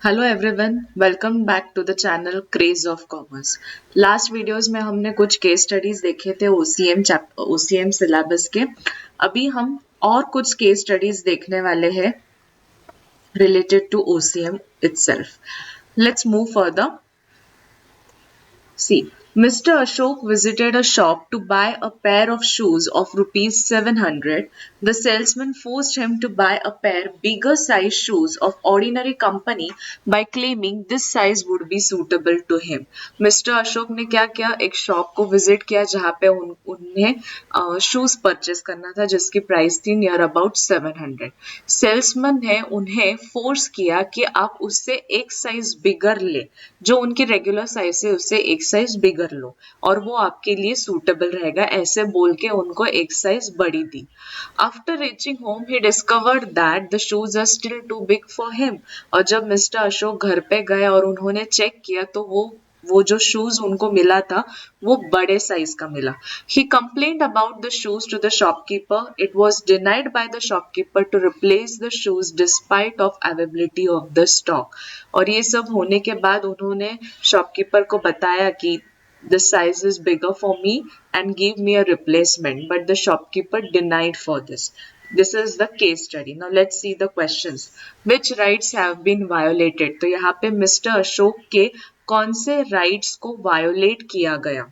Hello everyone, welcome back to the channel craze of commerce. Last videos में हमने कुछ case studies देखे थे ओसीएम सिलेबस के। अभी हम और कुछ केस स्टडीज देखने वाले हैं related to OCM itself. Let's move further. See, Mr. Ashok visited a shop to buy a pair of shoes of rupees 700. The salesman forced him to buy a pair bigger size shoes of ordinary company by claiming this size would be suitable to him. Mr. Ashok ने क्या किया, एक shop को visit किया जहाँ पे उन्हें shoes purchase करना था जिसकी प्राइस थी नियर अबाउट 700। सेल्समैन ने उन्हें फोर्स किया कि आप उससे एक साइज बिगर ले, जो उनकी रेगुलर साइज से उससे एक साइज बिगर लो और वो आपके लिए सूटेबल रहेगा, ऐसे बोल के उनको एक साइज बड़ी दी। After reaching home he discovered that the shoes are still too big for him. और जब मिस्टर अशोक घर पे गए और उन्होंने चेक किया तो वो जो शूज उनको मिला था वो बड़े साइज का मिला। He complained about the shoes to the shopkeeper. It was denied by the shopkeeper to replace the shoes despite of availability of the stock. और ये सब होने के बाद उन्होंने शॉपकीपर को बताया कि the size is bigger for me and give me a replacement, but the shopkeeper denied for this. This is the case study. Now let's see the questions. Which rights have been violated? तो यहाँ पे mister Ashok के कौन से rights को violate किया गया?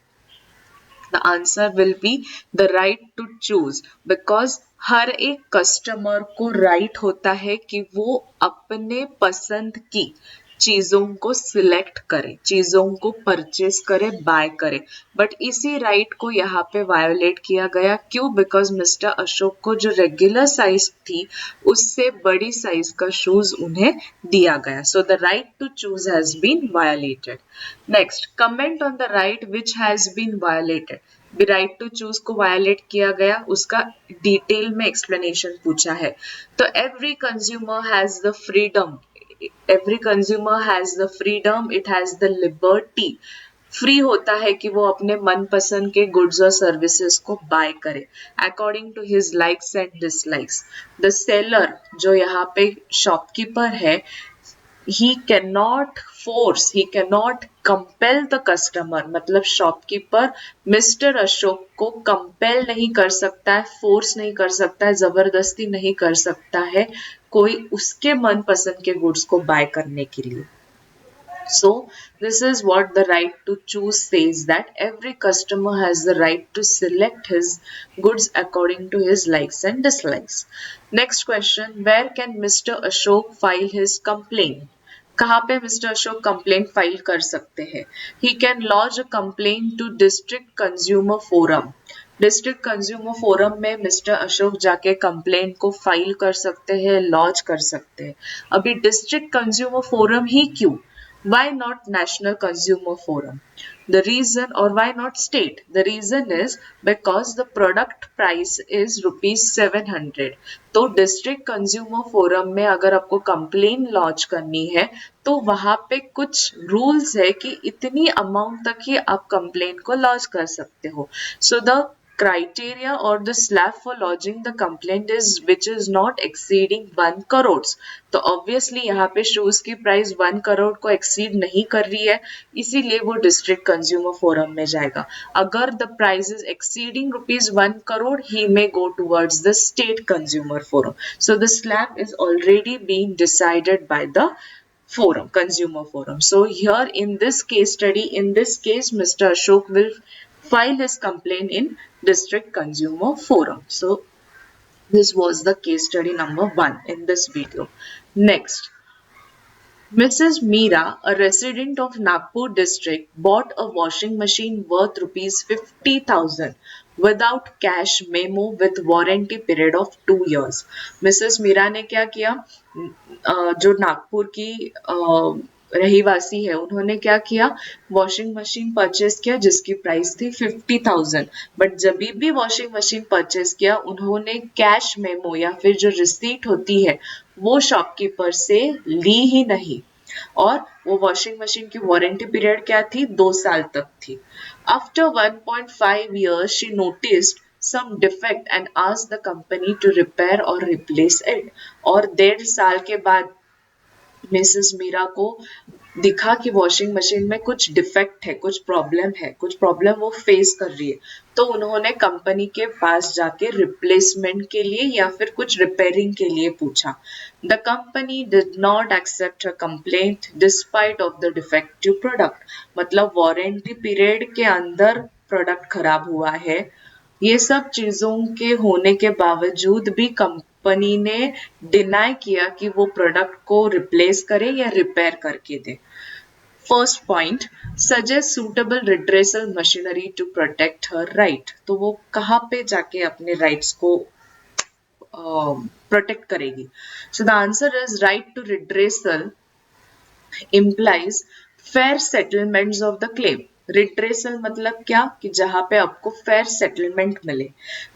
The answer will be the right to choose, because हर एक कस्टमर को राइट होता है कि वो अपने पसंद की चीजों को सिलेक्ट करे, चीजों को परचेस करे, बाय करे। बट इसी राइट को यहाँ पे वायोलेट किया गया। क्यों? बिकॉज मिस्टर अशोक को जो रेगुलर साइज थी उससे बड़ी साइज का शूज उन्हें दिया गया। So the right to choose has been violated. Next, comment on the right which has been violated. Right to choose को वायलेट किया गया, उसका डिटेल में एक्सप्लेनेशन पूछा है। तो every consumer has the freedom, every consumer has the freedom, it has the liberty, free होता है कि वो अपने मनपसंद के गुड्स और सर्विसेज को बाय करे according to his likes and dislikes. The seller, जो यहाँ पे शॉपकीपर है, he cannot force, he cannot compel the customer, मतलब शॉपकीपर मिस्टर अशोक को कंपेल नहीं कर सकता है, फोर्स नहीं कर सकता है, जबरदस्ती नहीं कर सकता है कोई उसके मनपसंद के गुड्स को बाय करने के लिए। So this is what the right to choose says, that every customer has the right to select his goods according to his likes and dislikes. Next question, where can Mr. Ashok file his complaint? कहाँ पे mister Ashok complaint file कर सकते हैं? He can launch a complaint to district consumer forum. District consumer forum में mister Ashok जाके complaint को file कर सकते हैं, लॉन्च कर सकते हैं। अभी डिस्ट्रिक्ट कंज्यूमर फोरम ही क्यों? Why not National Consumer Forum? The reason, or why not state? The reason is because the product price is rupees 700. तो डिस्ट्रिक्ट कंज्यूमर फोरम में अगर आपको कंप्लेन लॉन्च करनी है तो वहां पे कुछ रूल्स है कि इतनी अमाउंट तक ही आप कंप्लेन को लॉन्च कर सकते हो। So the criteria or the slab for lodging the complaint is which is not exceeding 1 crores। तो obviously यहाँ पे शूज की प्राइस 1 करोड़ को एक्सीड नहीं कर रही है, इसीलिए वो डिस्ट्रिक्ट कंज्यूमर फोरम में जाएगा। अगर the price is exceeding rupees 1 crore, he may go towards the state consumer forum. So the slab is already being decided by the forum, consumer forum. So here in this case study, in this case Mr. Ashok will file his complaint in district consumer forum. So this was the case study number 1 in this video. Next, Mrs. Meera, a resident of Nagpur district, bought a washing machine worth rupees 50,000 without cash memo with warranty period of 2 years. Mrs. Meera ने क्या किया? जो नागपुर की रहीवासी है, उन्होंने क्या किया? Washing machine purchase किया जिसकी प्राइस थी 50,000। बट जब भी वॉशिंग मशीन परचेस किया उन्होंने कैश मेमो या फिर जो रिसीट होती है वो शॉपकीपर से ली ही नहीं। और वो वॉशिंग मशीन की वारंटी पीरियड क्या थी? 2 साल तक थी। After 1.5 years she noticed some defect and asked the company to repair or replace it। और 1.5 साल के बाद मिसेस मीरा को दिखा कि वॉशिंग मशीन में कुछ डिफेक्ट है, कुछ प्रॉब्लम वो फेस कर रही है, तो उन्होंने कंपनी के पास जाके रिप्लेसमेंट के लिए या फिर कुछ रिपेयरिंग के लिए पूछा। The company did not accept a complaint despite of the defective product, मतलब वारंटी पीरियड के अंदर प्रोडक्ट खराब हुआ है, ये सब चीजों के होने के बावजूद भी कंपनी ने डिनाई किया कि वो प्रोडक्ट को रिप्लेस करे या रिपेयर करके दे। First point, suggest suitable redressal machinery to protect her right, तो वो कहाँ पे जाके अपने राइट्स को प्रोटेक्ट करेगी। So the answer is right to redressal implies fair settlements of the claim. Redressal मतलब क्या कि जहां पे आपको फेयर सेटलमेंट मिले।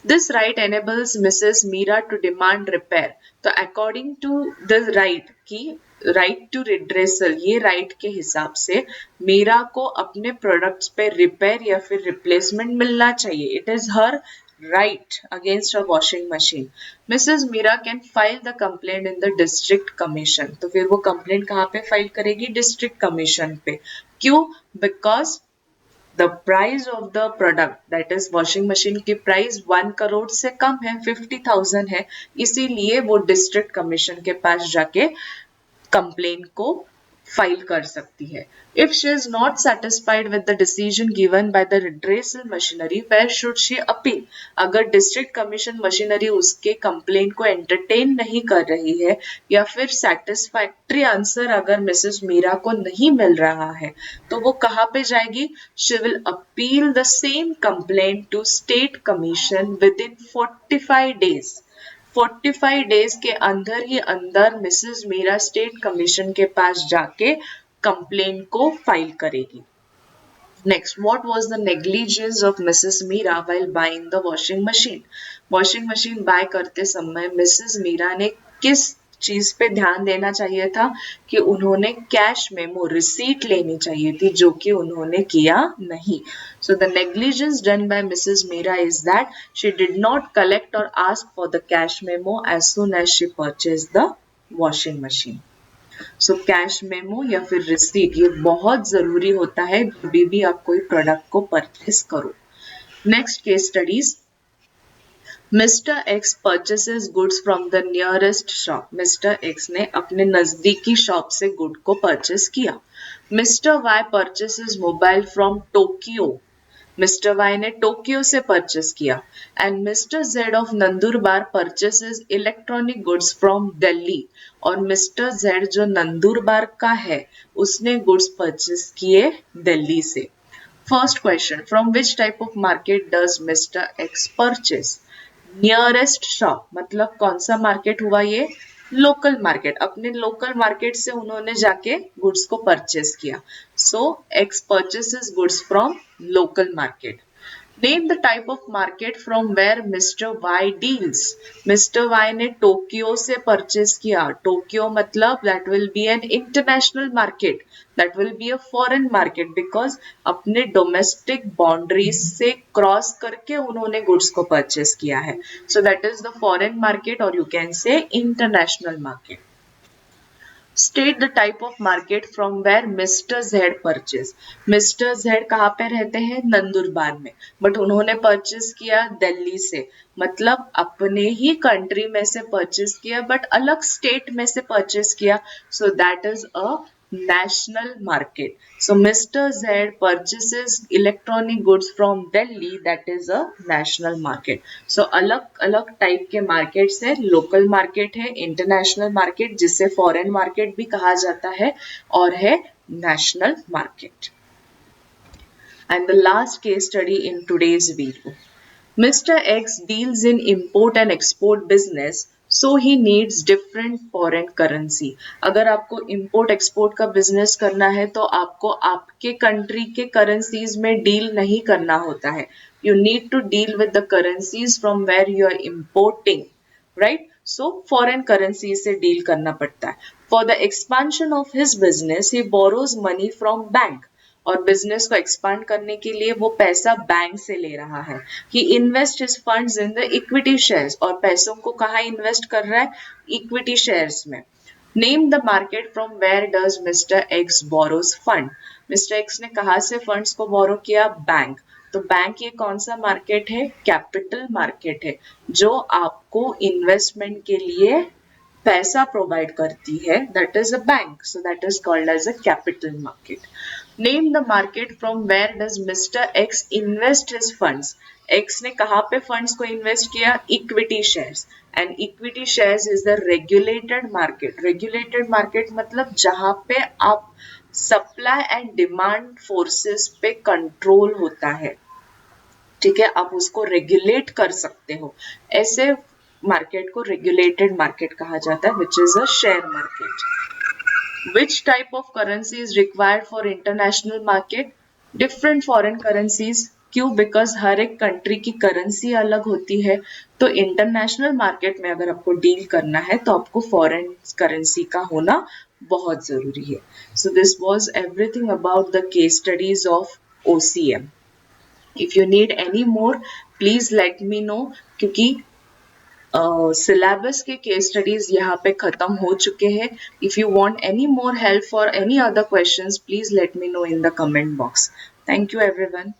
This right enables Mrs Meera to demand repair, तो अकॉर्डिंग टू द राइट की राइट टू रिड्रेसल, ये राइट के हिसाब से मीरा को अपने प्रोडक्ट्स पे रिपेयर या फिर रिप्लेसमेंट मिलना चाहिए। It is her right against a washing machine. Mrs. Mira can file the complaint in the district commission. तो फिर वो कंप्लेंट कहाँ पे फाइल करेगी? डिस्ट्रिक्ट कमीशन पे। क्यों? Because the price of the product that is washing machine की price 1 crore से कम है, 50,000 है, इसीलिए वो डिस्ट्रिक्ट कमीशन के पास जाके कंप्लेंट को फाइल कर सकती है। If she is not satisfied with the decision given by the redressal machinery, where should she appeal? अगर डिस्ट्रिक्ट कमीशन मशीनरी उसके कंप्लेंट को एंटरटेन नहीं कर रही है या फिर सेटिस्फैक्ट्री आंसर अगर मिसेस मीरा को नहीं मिल रहा है, तो वो कहाँ पे जाएगी? She will appeal the same complaint to state commission within 45 days. 45 days के अंदर ही अंदर मिसेस मीरा स्टेट कमीशन के पास जाके कंप्लेंट को फाइल करेगी। Next, what was the negligence of Mrs Meera while buying the washing machine? Washing machine buy करते समय Mrs Meera ने किस चीज पे ध्यान देना चाहिए था कि उन्होंने कैश मेमो रिसीट लेनी चाहिए थी, जो कि उन्होंने किया नहीं। So the negligence done by missus Meera is that she did not collect और ask for the cash memo as soon as she purchase the washing machine. So cash memo या फिर रिसीट ये बहुत जरूरी होता है जब भी आप कोई प्रोडक्ट को परचेस करो। Next case studies, Mr X purchases goods from the nearest shop. Mr X ने अपने नजदीकी शॉप से गुड को परचेस किया। Mr Y purchases mobile from Tokyo. Mr Y ने टोक्यो से परचेस किया। And Mr Z of Nandurbar purchases electronic goods from Delhi. और मिस्टर जेड जो नंदुरबार का है उसने गुड्स परचेस किए दिल्ली से। First question, from which type of market does mister X purchase? Nearest shop मतलब कौन सा मार्केट हुआ ये? Local market. अपने लोकल मार्केट से उन्होंने जाके गुड्स को परचेस किया। So X purchases goods from local market. Name the type of market from where mister Y deals. Mister Y ने टोक्यो से परचेस किया। टोक्यो मतलब that will be an international market, that will be a foreign market, because अपने domestic boundaries से cross करके उन्होंने goods को purchase किया है। So that is the foreign market और you can say international market. State the type of market from where mister Z purchase. Mister Z कहाँ पे रहते हैं? नंदुरबार में, बट उन्होंने परचेज किया दिल्ली से, मतलब अपने ही कंट्री में से परचेज किया बट अलग स्टेट में से परचेज किया। सो that is a national market. So Mr. Z purchases electronic goods from Delhi, that is a national market. So अलग अलग टाइप के मार्केट्स है, लोकल मार्केट है, इंटरनेशनल मार्केट जिसे फॉरेन मार्केट भी कहा जाता है, और है national market. And the last case study in today's video. Mr. X deals in import and export business, so he needs different foreign currency. अगर आपको import export का business करना है तो आपको आपके country के currencies में deal नहीं करना होता है. You need to deal with the currencies from where you are importing, right? So foreign currency से deal करना पड़ता है. For the expansion of his business, he borrows money from bank. और बिजनेस को एक्सपांड करने के लिए वो पैसा बैंक से ले रहा है। He invest his funds in the equity shares, और पैसों को कहाँ इन्वेस्ट कर रहा है? इक्विटी शेयर्स में। Name the market from where does mister X borrows fund. Mister X ने कहा से फंड्स को बोरो किया? बैंक। तो बैंक ये कौन सा मार्केट है? कैपिटल मार्केट है, जो आपको इन्वेस्टमेंट के लिए पैसा प्रोवाइड करती है, that is a bank, so that is called as a capital market. Name the market from where does mister X invest his funds. X ने कहाँ पे फंड्स को इन्वेस्ट किया? Equity shares. And equity shares is the regulated market. Regulated market मतलब जहां पे आप supply and demand forces पे कंट्रोल होता है, ठीक है, आप उसको रेगुलेट कर सकते हो, ऐसे मार्केट को रेगुलेटेड मार्केट कहा जाता है, which is a share market. Which type of currency is required for international market? Different foreign currencies. क्यों? बिकॉज हर एक कंट्री की करेंसी अलग होती है, तो इंटरनेशनल मार्केट में अगर आपको डील करना है तो आपको फॉरेन करेंसी का होना बहुत जरूरी है। So this was everything about the case studies of OCM। If you need any more please let me know, क्योंकि सिलेबस के केस स्टडीज यहाँ पे खत्म हो चुके हैं। If you want any more help for any other questions please let me know in the comment box. Thank you everyone.